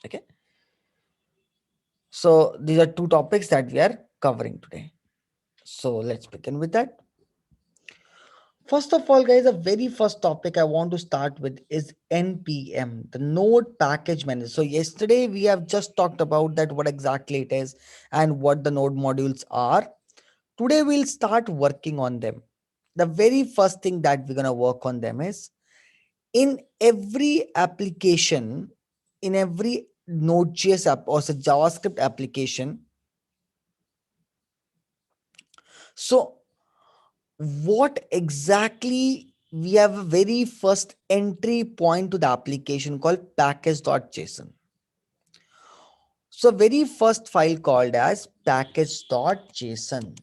Okay. So these are two topics that we are covering today. So let's begin with that. First of all, guys, the very first topic I want to start with is NPM, the Node Package Manager. So yesterday we have just talked about that, what exactly it is and what the Node modules are. Today we'll start working on them. The very first thing that we're gonna work on them is in every application, in every Node.js app or say JavaScript application. So what exactly, we have a very first entry point to the application called package.json. So very first file called as package.json.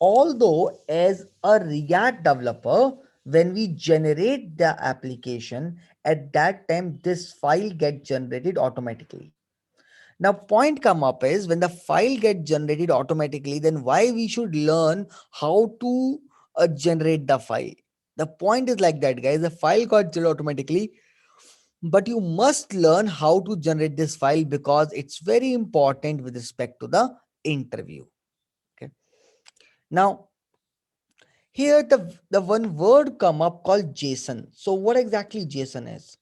Although as a React developer, when we generate the application, at that time this file gets generated automatically. Now point come up is when the file gets generated automatically, then why we should learn how to generate the file. The point is like that, guys. The file got generated automatically, but you must learn how to generate this file because it's very important with respect to the interview. Okay. Now here the one word come up called JSON. So what exactly JSON is?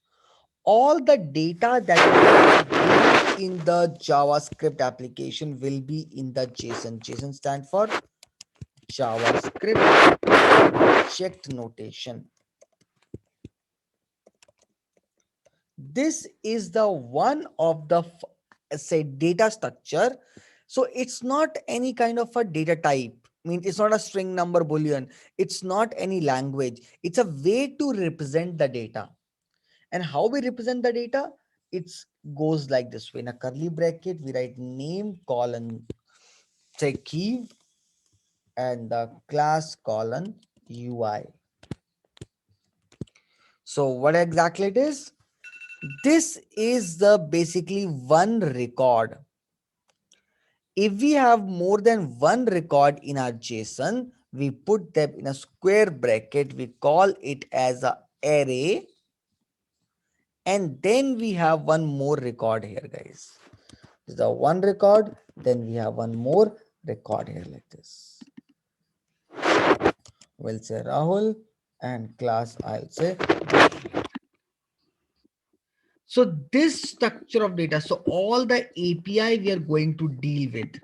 All the data that in the JavaScript application will be in the JSON. JSON stand for JavaScript Object Notation. This is the one of the say data structure. So it's not any kind of a data type. I mean, it's not a string, number, boolean. It's not any language. It's a way to represent the data. And how we represent the data? It goes like this way. In a curly bracket, we write name colon say key and the class colon UI. So what exactly it is? This is the basically one record. If we have more than one record in our JSON, we put them in a square bracket. We call it as a array. And then we have one more record here, guys. This is the one record. Then we have one more record here like this. We'll say Rahul and class I'll say. So this structure of data, so all the API we are going to deal with,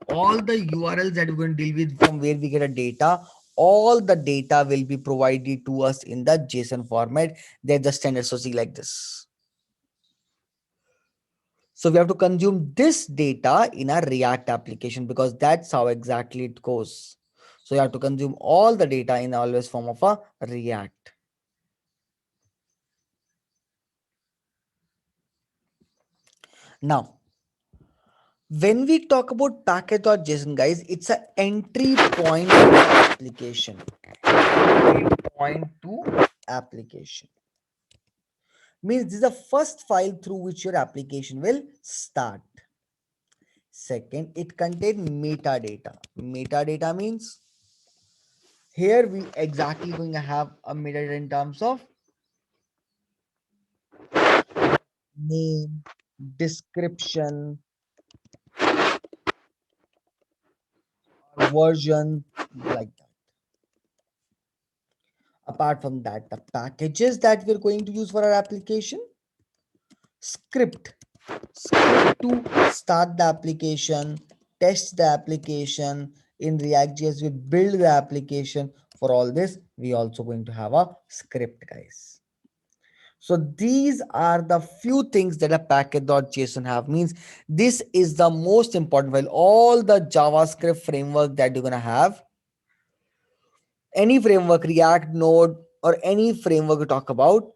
all the URLs that we're going to deal with from where we get a data, all the data will be provided to us in the JSON format. They're the standard. So see like this. So we have to consume this data in a React application because that's how exactly it goes. So you have to consume all the data in always form of a React. Now, when we talk about package.json, guys, it's an entry point to application. Entry point to application means this is the first file through which your application will start. Second, it contains metadata. Metadata means here we exactly going to have a metadata in terms of name, description, version, like that. Apart from that, the packages that we're going to use for our application, script to start the application, test the application. In React.js, we build the application. For all this, we also going to have a script, guys. So these are the few things that a package.json have. Means this is the most important file. All the JavaScript framework that you're gonna have, any framework, React, Node, or any framework you talk about.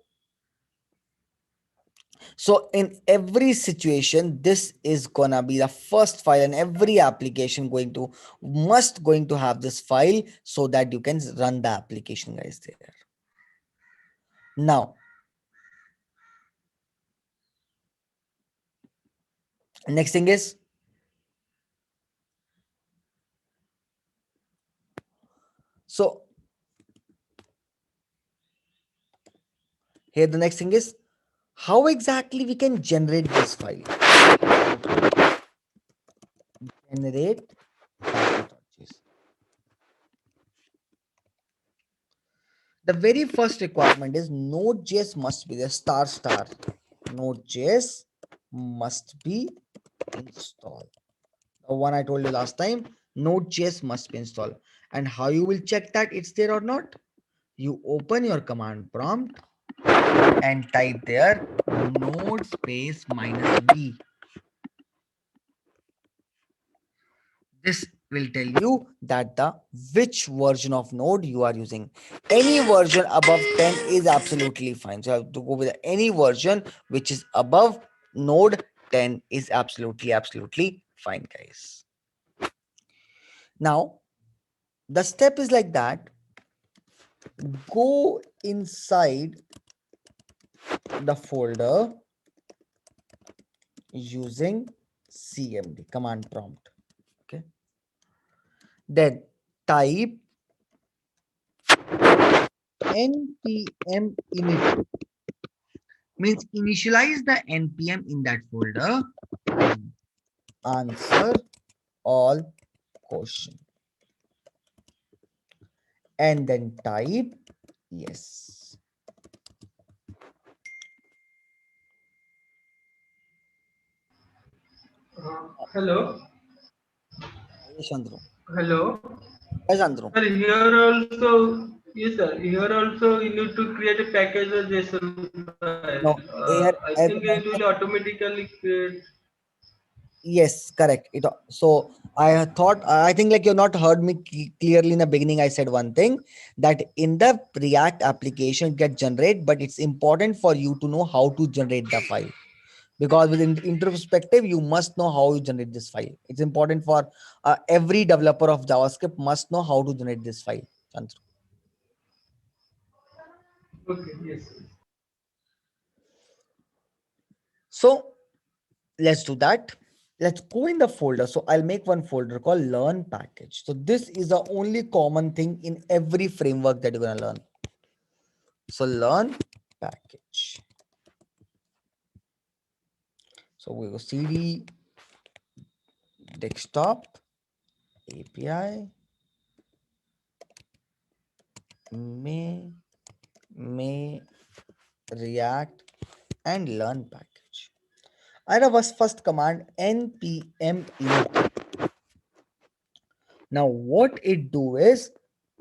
So in every situation, this is gonna be the first file, and every application going to have this file so that you can run the application, guys, there. Now, next thing is, so here the next thing is How exactly we can generate this file? Generate package.json. The very first requirement is Node.js must be the star star. Node.js must be installed. The one I told you last time, Node.js must be installed. And how you will check that it's there or not? You open your command prompt and type there node space minus v. This will tell you that the which version of node you are using. Any version above 10 is absolutely fine. So you have to go with any version which is above node 10 is absolutely fine, guys. Now the step is like that. Go inside the folder using cmd command prompt. Okay, then type npm init, means initialize the npm in that folder, answer all question, and then type yes. Hello. Yes, Chandru. Hello. Yes, Chandru. Sir, here also, yes, sir. Here also, you need to create a package or JSON file. No, I here think as it I will mentioned, automatically create. yes, correct. So I think like you've not heard me clearly in the beginning. I said one thing that in the React application get generate, but it's important for you to know how to generate the file. Because with introspective, you must know how you generate this file. It's important for every developer of JavaScript must know how to generate this file. Chandru. Okay. Yes. So let's do that. Let's go in the folder. So I'll make one folder called learn package. So this is the only common thing in every framework that you're going to learn. So learn package. So we go cd desktop API may react and learn package. I have a first command npm init. Now what it do is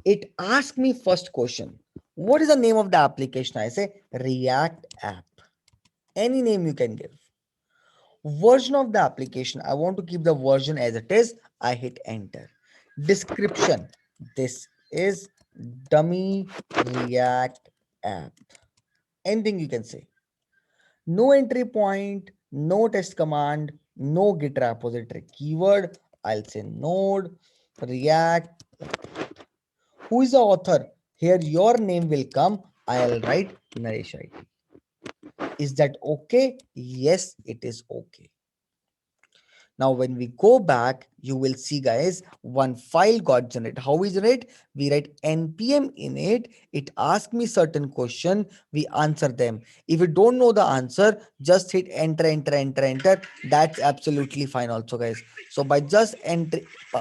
it asks me first question. What is the name of the application? I say React app. Any name you can give. Version of the application. I want to keep the version as it is. I hit enter. Description. This is dummy React app. Anything you can say. No entry point, no test command, no git repository keyword. I'll say node react. Who is the author? Here your name will come. I'll write Naresh IT. Is that okay? Yes, it is okay. Now, when we go back, you will see, guys, one file got generated. How we generate? We write npm in it. It asks me certain question. We answer them. If you don't know the answer, just hit enter, enter, enter, enter. That's absolutely fine also, guys. So by just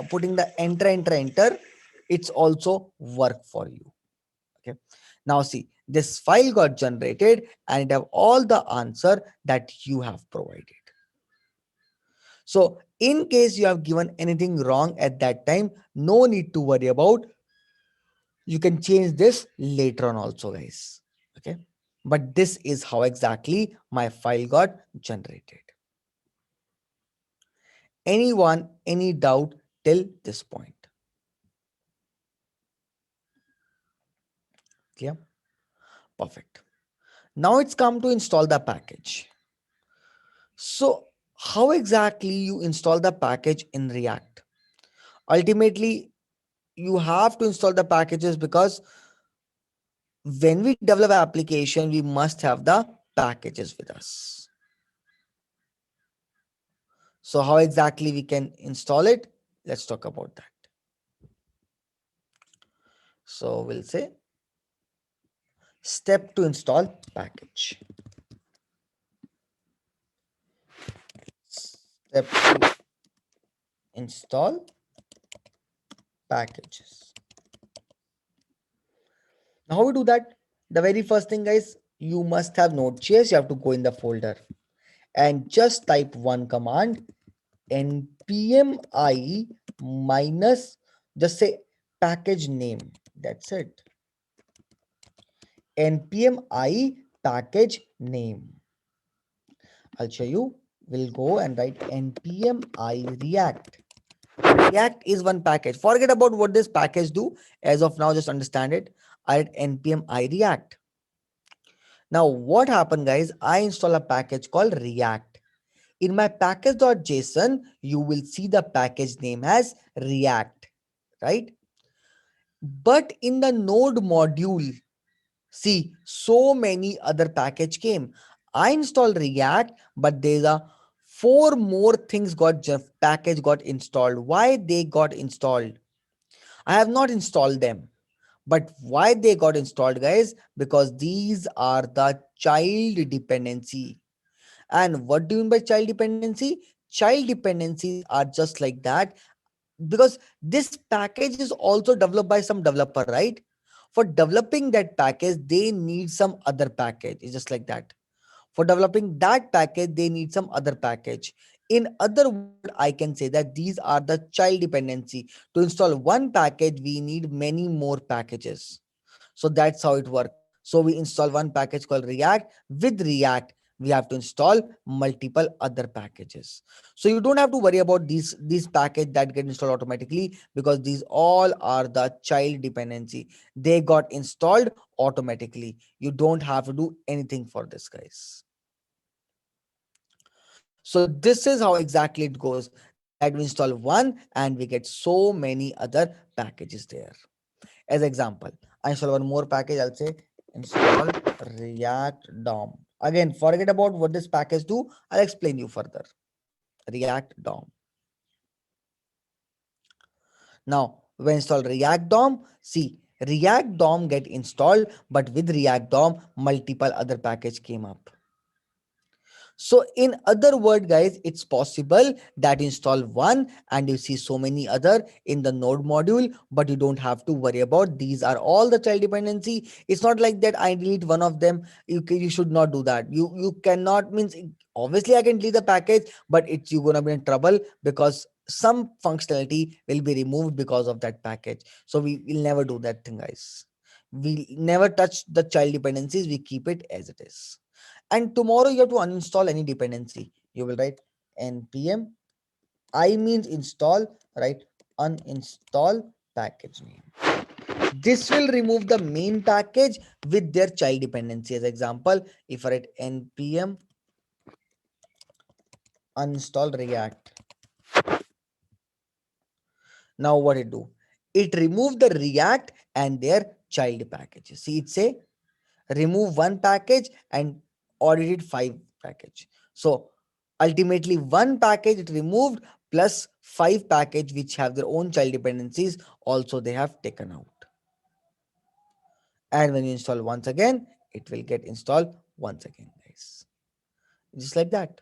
putting the enter, enter, enter, it's also work for you. Okay. Now see, this file got generated and it have all the answer that you have provided. So in case you have given anything wrong at that time, no need to worry about. You can change this later on also, guys. Okay. But this is how exactly my file got generated. Anyone, any doubt till this point? Clear? Perfect. Now it's come to install the package. So how exactly you install the package in React? Ultimately, you have to install the packages because when we develop an application, we must have the packages with us. So how exactly we can install it? Let's talk about that. So we'll say step to install package. step to install packages. Now how we do that? The very first thing, guys, you must have Node.js. You have to go in the folder and just type one command, npm I minus, just say package name. That's it. npm I package name. I'll show you. We'll go and write npm I react. React is one package. Forget about what this package do. As of now, just understand it. I write npm I react. Now what happened, guys? I install a package called React. In my package.json, you will see the package name as React, right? But in the node module, see, so many other package came. I installed React, but there's a four more things package got installed. Why they got installed? I have not installed them. But why they got installed, guys? Because these are the child dependency. And what do you mean by child dependency? Child dependencies are just like that, because this package is also developed by some developer, right? For developing that package, they need some other package. It's just like that. For developing that package, they need some other package. In other words, I can say that these are the child dependency. To install one package, we need many more packages. So that's how it works. So we install one package called React. With React, we have to install multiple other packages. So you don't have to worry about these packages that get installed automatically, because these all are the child dependency. They got installed automatically. You don't have to do anything for this, guys. So this is how exactly it goes, that we install one and we get so many other packages there. As example, I install one more package. I'll say install React DOM. Again, forget about what this package do. I'll explain you further. React DOM. Now, when install React DOM, see, React DOM get installed, but with React DOM, multiple other package came up. So in other word, guys, it's possible that install one and you see so many other in the node module, but you don't have to worry about these are all the child dependency. It's not like that I delete one of them. You should not do that. You cannot, means obviously I can delete the package, but you're gonna be in trouble because some functionality will be removed because of that package. So we will never do that thing, guys. We never touch the child dependencies. We keep it as it is. And tomorrow you have to uninstall any dependency. You will write npm I means install, right? Uninstall package name. This will remove the main package with their child dependency. As example, if I write npm uninstall React, now what it do? It remove the React and their child packages. See, it say remove one package and audited five package. So ultimately one package it removed, plus five package which have their own child dependencies also they have taken out. And when you install once again, it will get installed once again, guys. Just like that.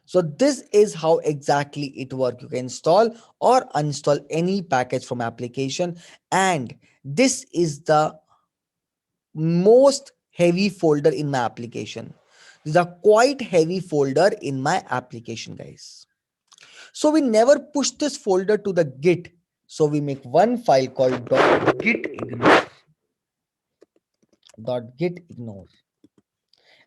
So this is how exactly it works. You can install or uninstall any package from application, and this is the most heavy folder in my application. This is a quite heavy folder in my application, guys. So we never push this folder to the Git. So we make one file called .gitignore. .gitignore.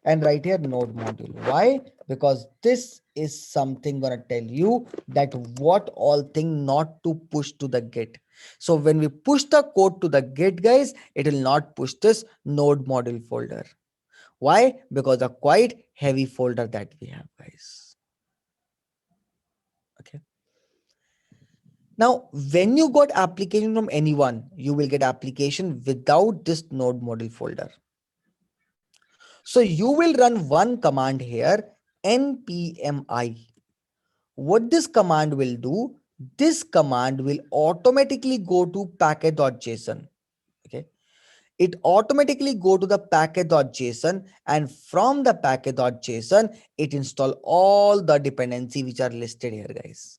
And right here node module. Why? Because this is something gonna tell you that what all thing not to push to the Git. So when we push the code to the Git, guys, it will not push this node module folder. Why? Because a quite heavy folder that we have, guys. Okay. Now, when you got application from anyone, you will get application without this node module folder. So you will run one command here, npmi. What this command will do, this command will automatically go to package.json. Okay. It automatically go to the package.json, and from the package.json, it install all the dependency which are listed here, guys.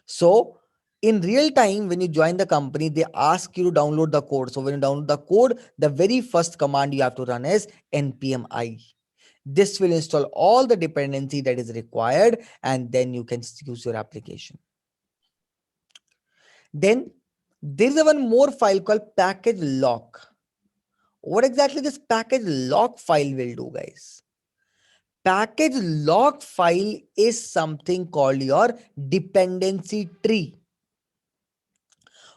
So in real time, when you join the company, they ask you to download the code. So when you download the code, the very first command you have to run is npm i. This will install all the dependency that is required, and then you can use your application. Then there is one more file called package lock. What exactly this package lock file will do, guys? Package lock file is something called your dependency tree.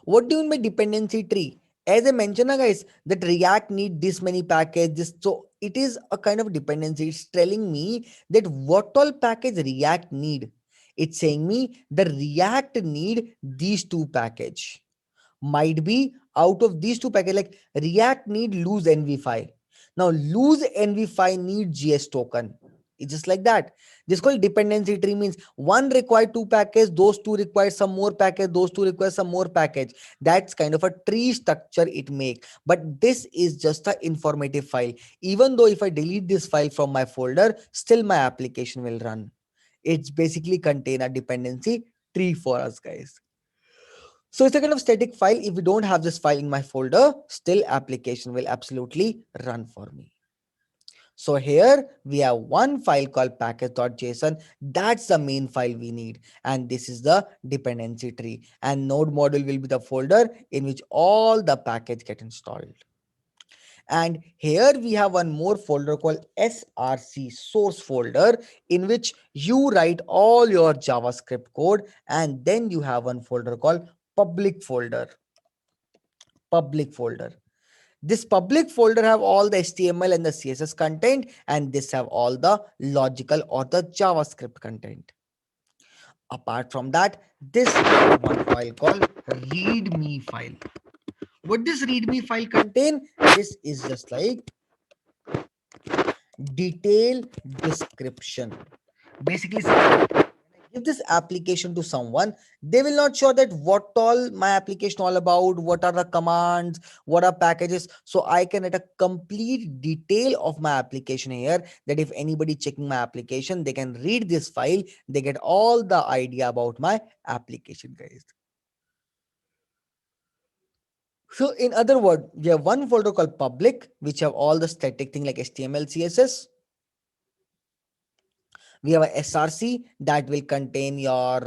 What do you mean by dependency tree? As I mentioned, guys, that React need this many packages. So it is a kind of dependency. It's telling me that what all package React need. It's saying me the React need these two package. Might be out of these two package, like React need lose env file. Now lose env file need JS token. It's just like that. This called dependency tree, means one require two package, those two require some more package, those two require some more package. That's kind of a tree structure it make. But this is just a informative file. Even though if I delete this file from my folder, still my application will run. It's basically contain a dependency tree for us, guys. So it's a kind of static file. If we don't have this file in my folder, still application will absolutely run for me. So here we have one file called package.json. That's the main file we need. And this is the dependency tree. And node module will be the folder in which all the package get installed. And here we have one more folder called src, source folder, in which you write all your JavaScript code. And then you have one folder called public folder. Public folder. This public folder have all the HTML and the CSS content, and this have all the logical or the JavaScript content. Apart from that, this one file called readme file. What does readme file contain? This is just like detail description. Basically, give this application to someone, they will not sure that what all my application all about, what are the commands, what are packages. So I can write a complete detail of my application here, that if anybody checking my application, they can read this file, they get all the idea about my application, guys. So in other words, we have one folder called public, which have all the static thing like HTML, CSS. We have a src that will contain your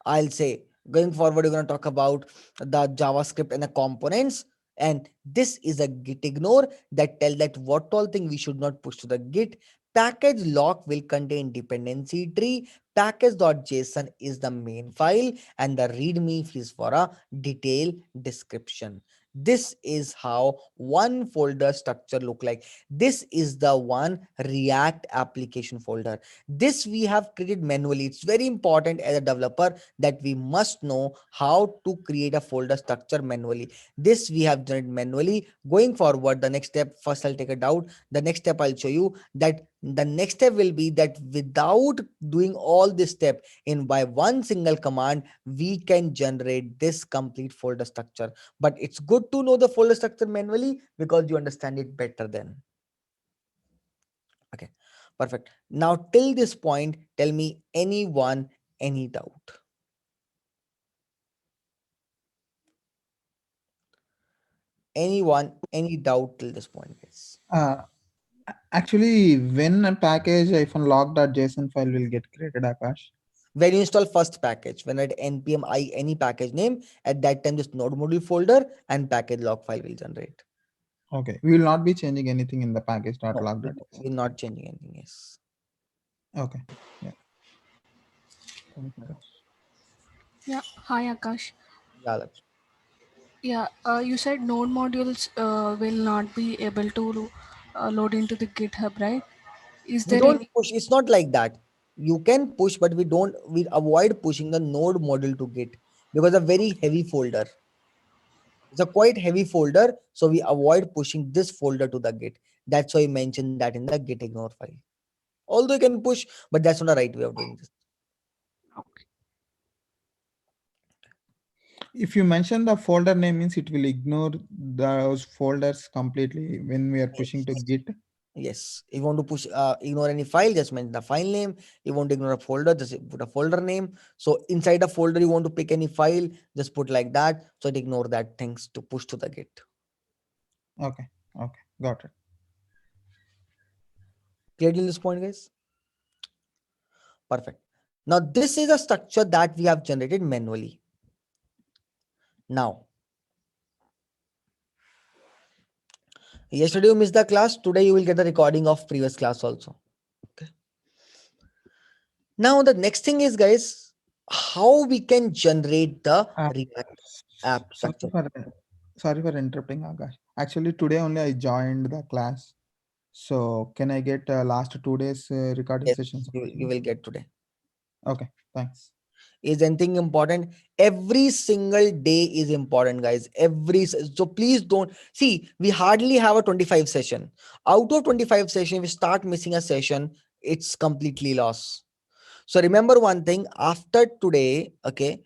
I'll say, going forward we're going to talk about the JavaScript and the components. And this is a git ignore that tell that what all thing we should not push to the git. Package lock will contain dependency tree. Package.json is the main file, and the readme is for a detailed description. This is how one folder structure look like. This is the one React application folder. This we have created manually. It's very important as a developer that we must know how to create a folder structure manually. This we have done it manually. Going forward, the next step, first I'll take it out. The next step I'll show you that the next step will be that without doing all this step in by one single command, we can generate this complete folder structure. But it's good to know the folder structure manually because you understand it better then. Okay, perfect. Now till this point, tell me anyone, any doubt? Anyone, any doubt till this point, guys? Uh, Actually, when a package if unlock.json file will get created, Akash? When you install first package, when at npm I any package name, at that time this node module folder and package log file will generate. Okay, we will not be changing anything in the No, package.log.json. we're not changing anything. Yes. Okay, yeah. Thanks, Akash. Yeah, hi Akash. Yeah, Lakshmi. Yeah, you said node modules will not be able to load into the GitHub, right? Is We there don't any? push. It's not like that. You can push, but we don't. We avoid pushing the node module to Git because a very heavy folder. It's a quite heavy folder, so we avoid pushing this folder to the Git. That's why I mentioned that in the Git ignore file. Although you can push, but that's not the right way of doing this. Okay. If you mention the folder name means it will ignore those folders completely when we are pushing to Yes. Git. Yes. If you want to push, ignore any file, just mention the file name. You want to ignore a folder, just put a folder name. So inside a folder, you want to pick any file, just put like that. So it ignore that things to push to the Git. Okay. Okay. Got it. Clear till this point, guys? Perfect. Now this is a structure that we have generated manually. Now, yesterday you missed the class. Today you will get the recording of previous class also. Okay. Now the next thing is, guys, how we can generate the Uh, React app sorry structure. for sorry for interrupting, Akash. Actually, today only I joined the class. So can I get last 2 days recording Yes, sessions you also? will get today. Okay. Thanks. Is anything important? Every single day is important, guys. So please don't see, we hardly have a 25 session. Out of 25 session, we start missing a session, it's completely lost. So remember one thing, after today, okay,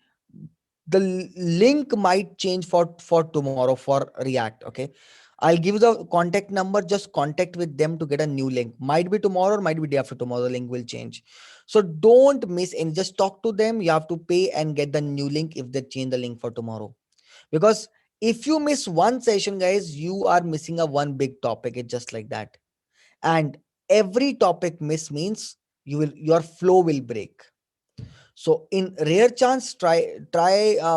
the link might change for tomorrow for React. Okay, I'll give you the contact number, just contact with them to get a new link. Might be tomorrow or might be day after tomorrow, the link will change. So don't miss any, just talk to them. You have to pay and get the new link if they change the link for tomorrow. Because if you miss one session, guys, you are missing a one big topic. It's just like that. And every topic miss means your flow will break. So in rare chance, try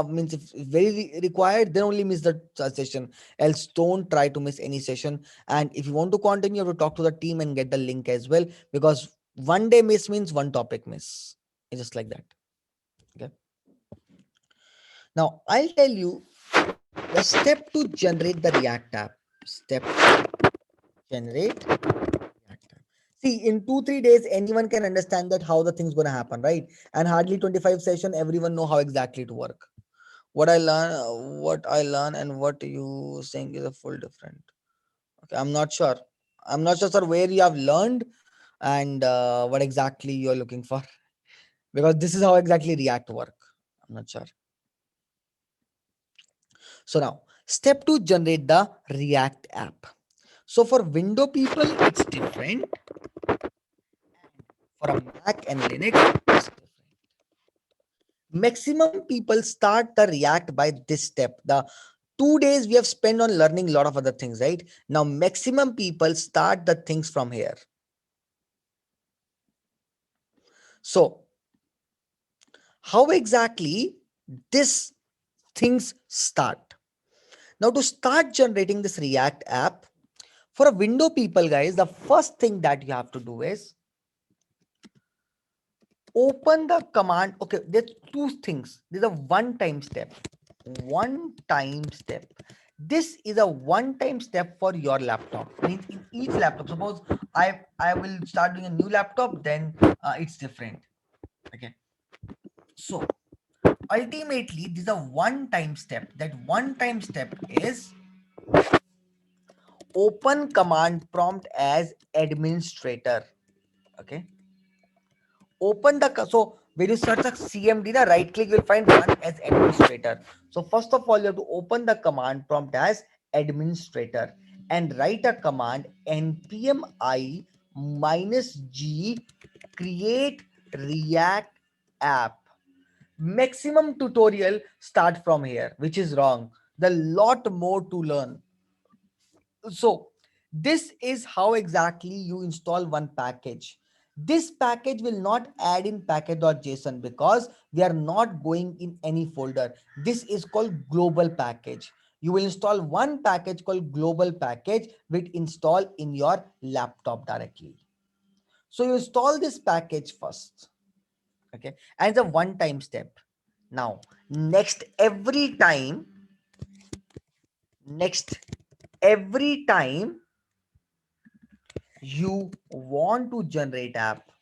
means if very required, then only miss the session. Else don't try to miss any session. And if you want to continue, you have to talk to the team and get the link as well, because one day miss means one topic miss. It's just like that. Okay. Now I'll tell you the step to generate the React app. Step generate React app. See, in 2-3 days, anyone can understand that how the thing's gonna happen, right? And hardly 25 session, everyone know how exactly to work. What I learn and what you saying is a full different. Okay, I'm not sure, sir, where you have learned and what exactly you're looking for, because this is how exactly React work. I'm not sure. So now, step to generate the React app. So for window people, it's different. For a Mac and Linux, it's different. Maximum people start the React by this step. The 2 days we have spent on learning a lot of other things, right? Now maximum people start the things from here. So how exactly this things start? Now to start generating this React app, for a window people, guys, the first thing that you have to do is open the command. Okay, there's two things. There's a one-time step. One-time step. This is a one-time step for your laptop. Means in each laptop. Suppose I will start doing a new laptop, then it's different. Okay. So ultimately, this is a one-time step. That one-time step is open command prompt as administrator. Okay. Open the so when you search a CMD, the right click will find run as administrator. So first of all, you have to open the command prompt as administrator and write a command npm I -g create React app. Maximum tutorial start from here, which is wrong. There's a lot more to learn. So this is how exactly you install one package. This package will not add in package.json because we are not going in any folder. This is called global package. You will install one package called global package, which install in your laptop directly. So you install this package first. Okay. And it's a one-time step. Now, next every time you want to generate app,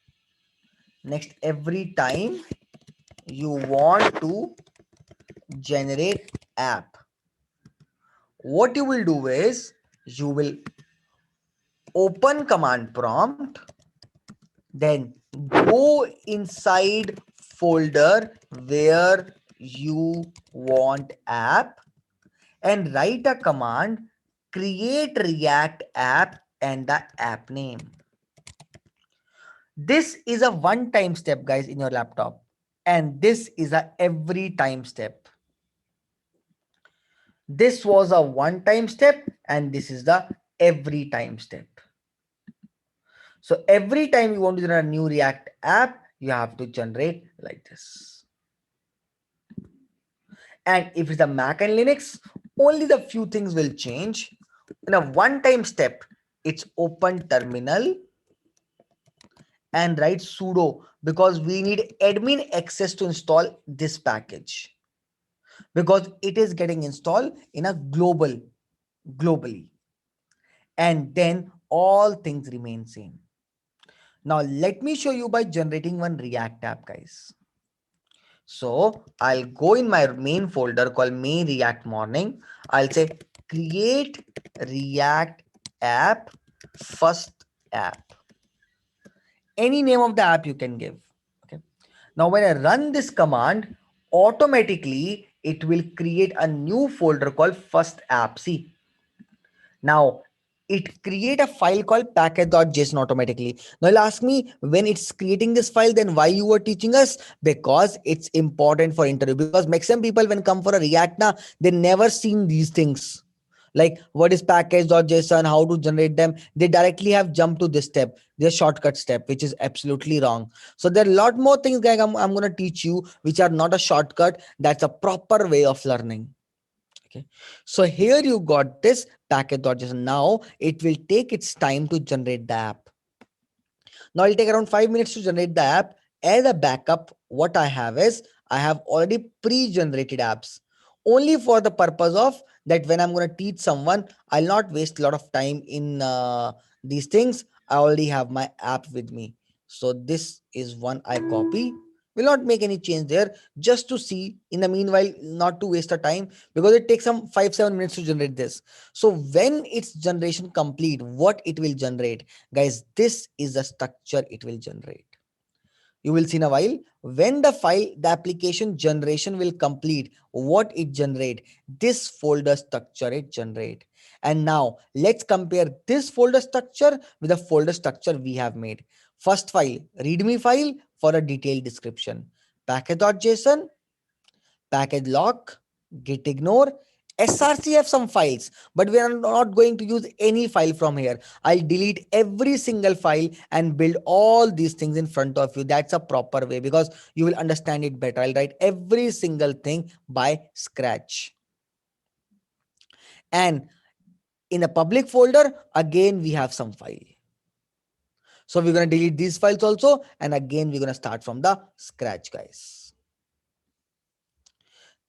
next every time you want to generate app, what you will do is you will open command prompt, then go inside folder where you want app and write a command, create React app and the app name. This is a one-time step, guys, in your laptop. And this is a every time step. This was a one-time step and this is the every time step. So every time you want to generate a new React app, you have to generate like this. And if it's a Mac and Linux, only the few things will change. In a one-time step, it's open terminal and write sudo because we need admin access to install this package because it is getting installed in a globally. And then all things remain same. Now let me show you by generating one React app, guys. So I'll go in my main folder called main React morning. I'll say create React app first app. Any name of the app you can give. Okay. Now when I run this command, automatically it will create a new folder called first app. See, now it create a file called package.json automatically. Now you'll ask me when it's creating this file, then why you were teaching us? Because it's important for interview. Because maximum people when come for a React now, they never seen these things. Like what is package.json, how to generate them. They directly have jumped to this step, this shortcut step, which is absolutely wrong. So there are a lot more things guys I'm going to teach you, which are not a shortcut. That's a proper way of learning. Okay, so here you got this package.json. Now it will take its time to generate the app. Now it'll take around 5 minutes to generate the app. As a backup, what I have is I have already pre-generated apps only for the purpose of that when I'm going to teach someone, I'll not waste a lot of time in these things. I already have my app with me. So this is one I copy. Will not make any change there just to see in the meanwhile, not to waste a time because it takes some 5-7 minutes to generate this. So when its generation complete, what it will generate, guys, this is the structure it will generate. You will see in a while when the application generation will complete, what it generate, this folder structure it generate. And now let's compare this folder structure with the folder structure we have made. First file, readme file for a detailed description, package.json, package lock, git ignore, src have some files, but we are not going to use any file from here. I'll delete every single file and build all these things in front of you. That's a proper way because you will understand it better. I'll write every single thing by scratch. And in a public folder, again, we have some file. So we're going to delete these files also. And again, we're going to start from the scratch, guys.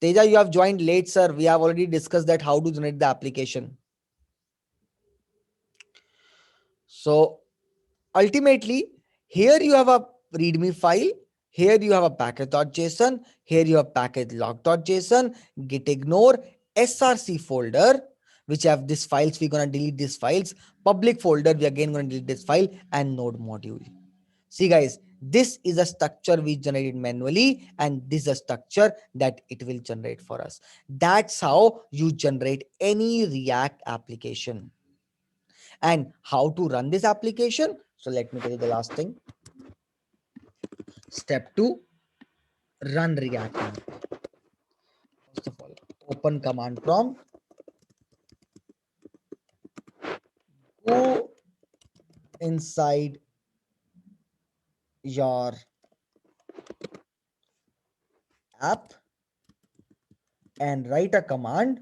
Teja, you have joined late, sir. We have already discussed that how to generate the application. So ultimately, here you have a readme file. Here you have a package.json. Here you have package log.json, git ignore, src folder, which have these files. We're going to delete these files. Public folder, we again going to delete this file and node module. See guys, this is a structure we generated manually and this is a structure that it will generate for us. That's how you generate any React application. And how to run this application. So let me tell you the last thing. Step 2, run React app. First of all, open command prompt. Go inside your app and write a command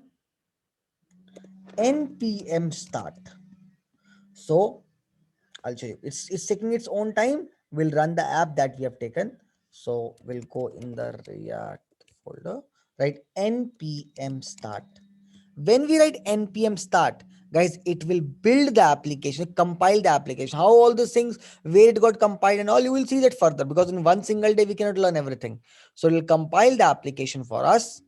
npm start. So I'll show you. It's taking its own time. We'll run the app that we have taken. So we'll go in the React folder, write npm start. When we write npm start, guys, it will build the application, compile the application. How all those things, where it got compiled and all, you will see that further because in one single day we cannot learn everything. So it will compile the application for us.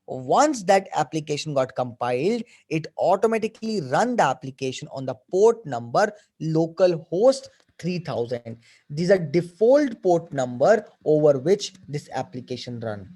Once that application got compiled, it automatically run the application on the port number localhost 3000. These are default port number over which this application run.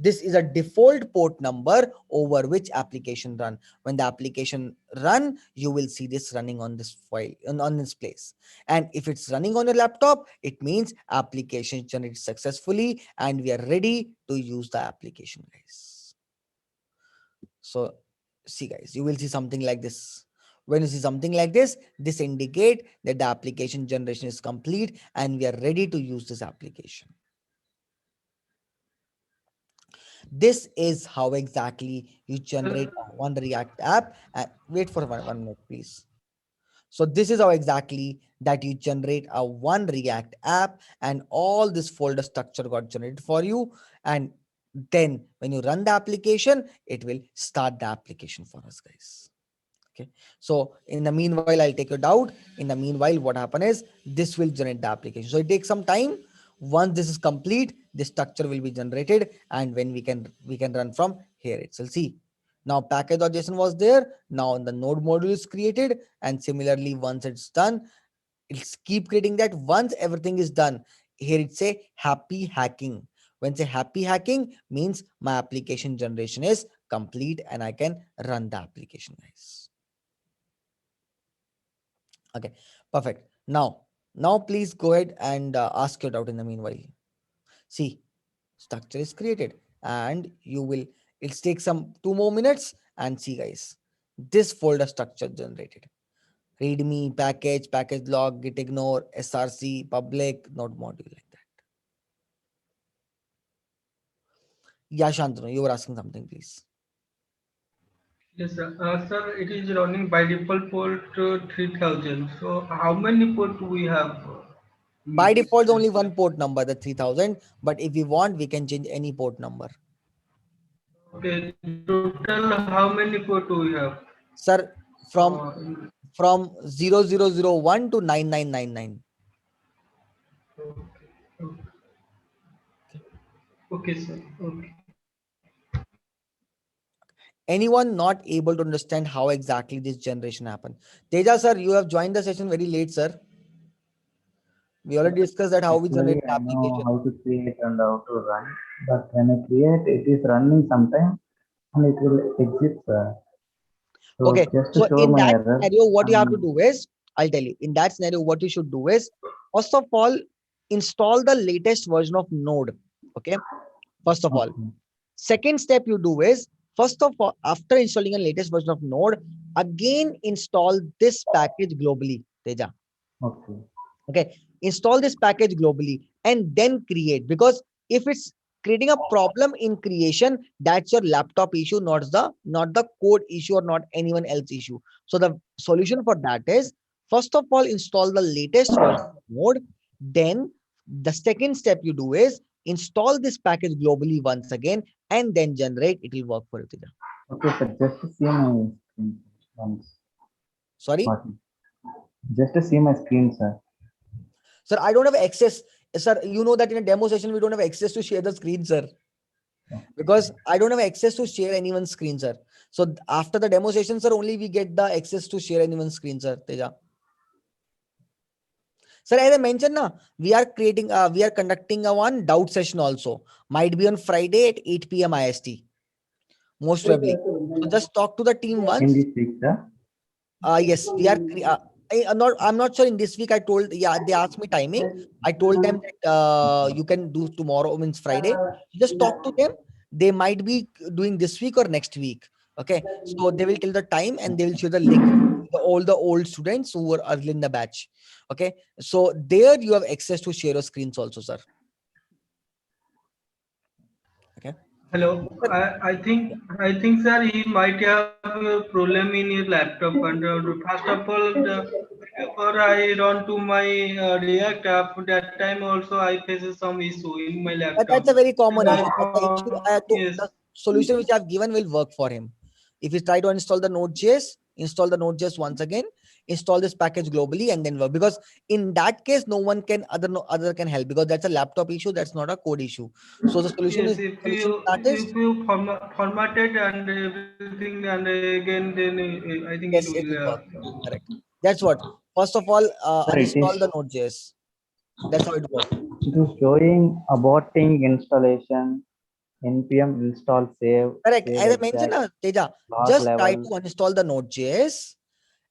This is a default port number over which application run. When the application run, you will see this running on this file on this place. And if it's running on your laptop, it means application generated successfully and we are ready to use the application, guys. So see guys, you will see something like this. When you see something like this indicate that the application generation is complete and we are ready to use this application. This is how exactly you generate one React app. And wait for one minute, please. So this is how exactly that you generate a one React app and all this folder structure got generated for you. And then when you run the application, it will start the application for us, guys. Okay. So in the meanwhile, I'll take it out. In the meanwhile, what happen is this will generate the application. So it takes some time. Once this is complete, this structure will be generated, and when we can run from here itself. See, now package.json was there. Now the node module is created, and similarly, once it's done, it's keep creating that. Once everything is done, here it say happy hacking. When say happy hacking means my application generation is complete and I can run the application, guys. Okay, perfect. Now please go ahead and ask your doubt in the meanwhile. See, structure is created and you will, it'll take some 2 more minutes and see guys, this folder structure generated. Readme, package log, git ignore, src, public, node module like that. Yeah, Shantanu, you were asking something, please. Yes, sir. Sir, it is running by default port 3000. So how many port we have? By in this default, only system? one port number, the 3000. But if we want, we can change any port number. Okay, total how many port we have? Sir, from In- 0001 to 9999. okay, okay, sir. Okay. Anyone not able to understand how exactly this generation happened? Teja sir, you have joined the session very late, sir. We already discussed that how we Actually, generate the I know application. how to create and how to run, but when I create, it is running sometime and it will exit. So Okay, just to so show in my that error, scenario, what you have to and do is, I'll tell you, in that scenario, what you should do is, first of all, install the latest version of Node. Okay, first of all. okay, Second step you do is, first of all, after installing a latest version of Node, again install this package globally, Teja. okay, Okay, install this package globally and then create, because if it's creating a problem in creation, that's your laptop issue, not the code issue or not anyone else issue. So the solution for that is, first of all, install the latest version of Node. Then the second step you do is install this package globally once again and then generate. It will work for you, Teja. okay. So just to see my screen once. Sorry, Pardon. Just to see my screen, sir. sir, I don't have access. Sir, you know that in a demo session we don't have access to share the screen, sir, because I don't have access to share anyone's screen, sir. So after the demo session, sir, only we get the access to share anyone's screen, sir. Teja. Sir, as I mentioned, na, we are conducting a one doubt session also. Might be on Friday at 8 p.m. IST, most probably. So just talk to the team In once. this week, sir. Yes, we are. I'm not sure. In this week, I told. Yeah, they asked me timing. I told them that you can do tomorrow, means Friday. Just talk to them. They might be doing this week or next week. Okay, so they will tell the time and they will share the link. All the old students who were early in the batch. Okay, so there you have access to share your screens also, sir. Okay. Hello. Sir, I think sir, he might have a problem in his laptop. And first of all, before I run to my React app, that time also I face some issue in my That's laptop. a very And common I issue. That's the issue. found yes, The solution which I've given will work for him. If you try to install the Node.js, install the Node.js once again, install this package globally, and then work. Because in that case, no one can other can help, because that's a laptop issue. That's not a code issue. So the solution yes. is solution for that is, If you formatted and everything and again, then I think it yes, it will. will work. Correct. That's what. First of all, Sir, it uninstall is the Node.js. That's how it works. showing aborting installation npm install save Correct. save As I mentioned, exact Teja, log just try to level. uninstall the Node.js,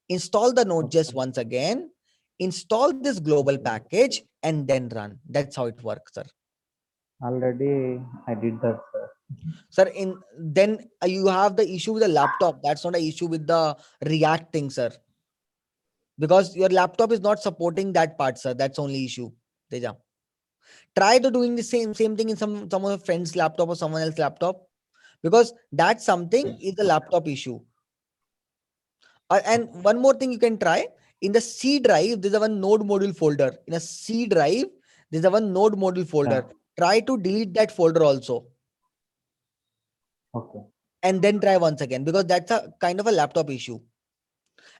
install the Node.js Okay. once again, install this global Okay. package, and then run. That's how it works, sir. Already I did that, sir. Sir, then you have the issue with the laptop. That's not an issue with the React thing, sir. Because your laptop is not supporting that part, sir. That's only issue, Teja. Try to doing the same thing in some of your friend's laptop or someone else's laptop, because that's something is the laptop issue. And one more thing you can try, in the C drive, there's a one node module folder. In a C drive, there's a one node module folder. Yeah. Try to delete that folder also, Okay. and then try once again, because that's a kind of a laptop issue.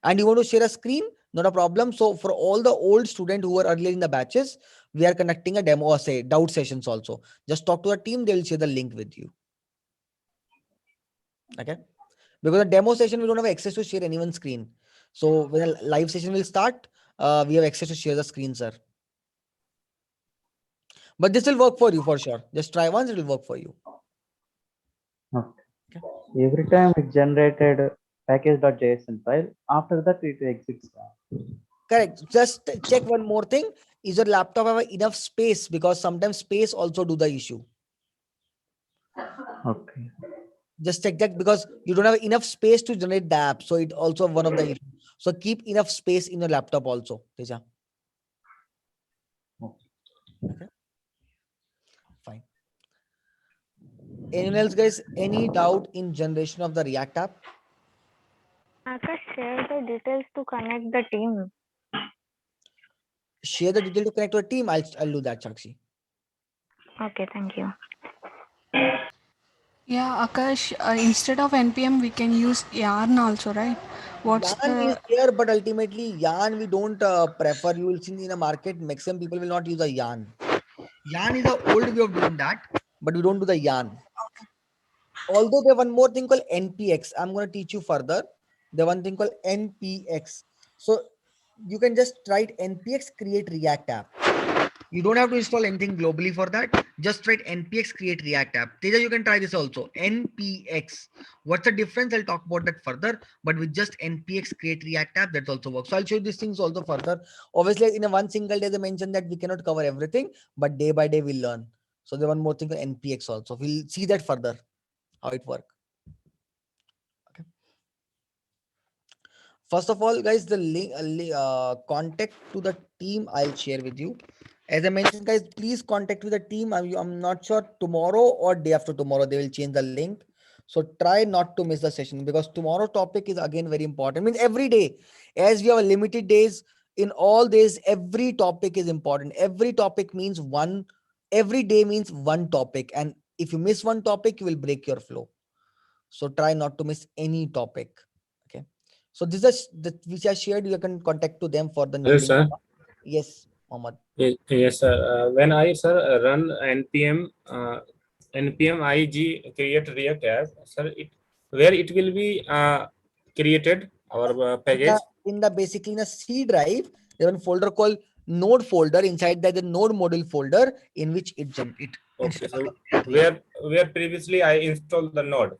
And you want to share a screen, not a problem. So for all the old students who were earlier in the batches, we are conducting a demo or say doubt sessions also. Just talk to the team, they'll share the link with you. Okay, because the demo session we don't have access to share anyone's screen. So when a live session will start, we have access to share the screen, sir. But this will work for you for sure. Just try once, it will work for you. Okay. Okay. Every time it generated package.json file, after that it exits. Correct. Just check one more thing. Is your laptop have enough space? Because sometimes space also do the issue. Okay. Just check that, because you don't have enough space to generate the app. So it also one of the issues. So keep enough space in your laptop also, Teja. Okay. Fine. Anyone else, guys? Any doubt in generation of the React app? Akash, share the details to connect the team. Share the detail to connect to a team. I'll do that, Chakshi. Okay, thank you. Yeah, Akash, instead of NPM, we can use Yarn also, right? What's Yarn is the there, but ultimately Yarn we don't prefer. You will see in the market, maximum people will not use a Yarn. Yarn is the old way of doing that, but we don't do the Yarn. Although there's one more thing called NPX. I'm going to teach you further. There's one thing called NPX. So you can just write NPX create React app. You don't have to install anything globally for that. Just write NPX create React app. Teja, you can try this also. NPX. What's the difference? I'll talk about that further. But with just NPX create React app, that also works. So I'll show you these things also further. Obviously, in a one single day, they mentioned that we cannot cover everything, but day by day we'll learn. So there's one more thing called NPX also. We'll see that further, how it works. Okay. First of all, guys, the link, contact to the team I'll share with you. As I mentioned, guys, please contact with the team. I'm not sure tomorrow or day after tomorrow they will change the link. So try not to miss the session, because tomorrow topic is again very important. Means every day, as we have a limited days, in all days, every topic is important. Every topic means one. Every day means one topic, and if you miss one topic, you will break your flow. So try not to miss any topic. Okay. So this is that which I shared. You can contact to them for the new Hello, link. sir. Yes, Mohammed. Yes, sir. When I, sir, run npm IG create React app, sir, where it will be created our package. In the basically in a C drive, there's one folder called node folder. Inside that the node module folder in which it Okay, so React. where previously I installed the node.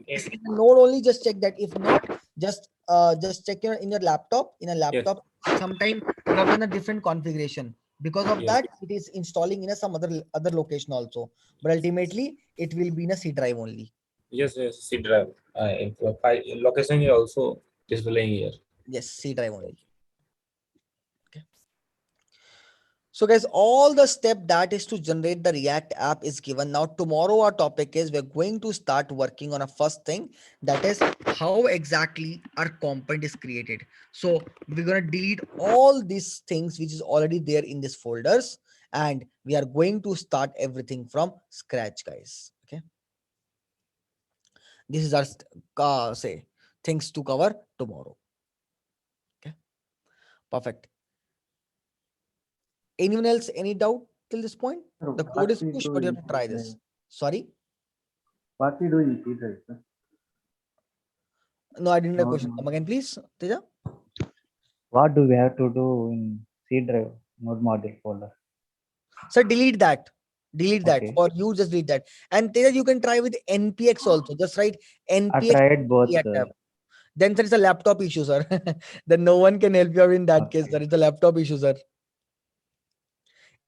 If in the node only, just check that. If not, just check in your laptop. In a Yes. laptop, sometime you have done a different configuration. Because of Yes. that, it is installing in a some other location also. But ultimately, it will be in a C drive only. Yes, C drive. Location is also displaying here. Yes, C drive only. Okay. So guys, all the step that is to generate the React app is given. Now tomorrow our topic is we're going to start working on a first thing, that is how exactly our component is created. So we're going to delete all these things which is already there in these folders, and we are going to start everything from scratch, guys. Okay. This is our say things to cover tomorrow. Okay. Perfect. Anyone else, any doubt till this point? The code is pushed, but you have to try this. Sorry? What we do in C drive, sir? No, I didn't get a Node question. Come again, please, Teja. What do we have to do in C drive node module folder? Sir, delete that. Delete that. Okay. For you, just delete that. And Tejas, you can try with NPX also. Just write I NPX tried both. React app. Then there is a laptop issue, sir. Then no one can help you out in that case, Okay. sir. It's a laptop issue, sir.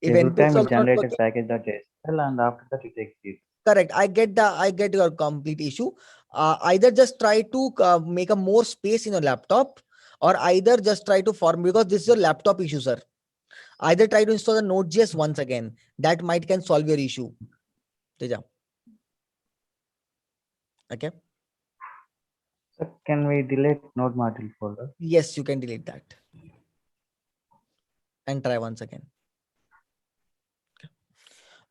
If Every NPX time it also not generated working, package.html and after that it exits. correct. I get your complete issue. Either just try to make a more space in your laptop, or either just try to form, because this is your laptop issue, sir. Either try to install the Node.js once again. That might can solve your issue. Teja. Okay. So can we delete node module folder? Yes, you can delete that and try once again.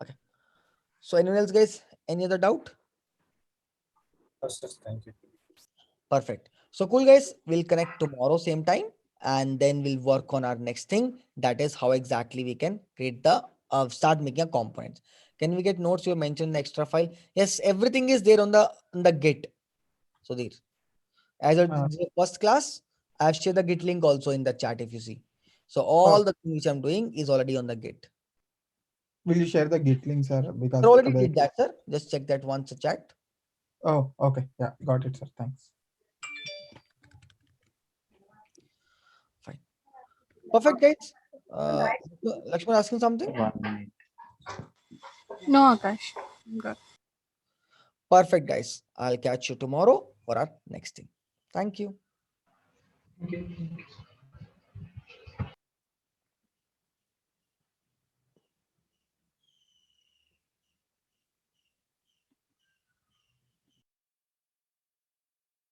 Okay. So anyone else, guys? Any other doubt? Yes, yes, thank you. Perfect. So cool, guys. We'll connect tomorrow same time, and then we'll work on our next thing. That is how exactly we can create the start making a component. Can we get notes? You mentioned the extra file. Yes, everything is there on the Git. So there, as a the first class, I've shared the Git link also in the chat if you see. So all the things which I'm doing is already on the Git. Will you share the Git link, sir? Because I already today. did that, sir. Just check that once the chat. Oh, okay. Yeah, got it, sir. Thanks. Fine. Perfect, guys. Lakshman asking something? 1 minute. No, Akash. I'm good. Perfect, guys. I'll catch you tomorrow for our next thing. Thank you. Okay.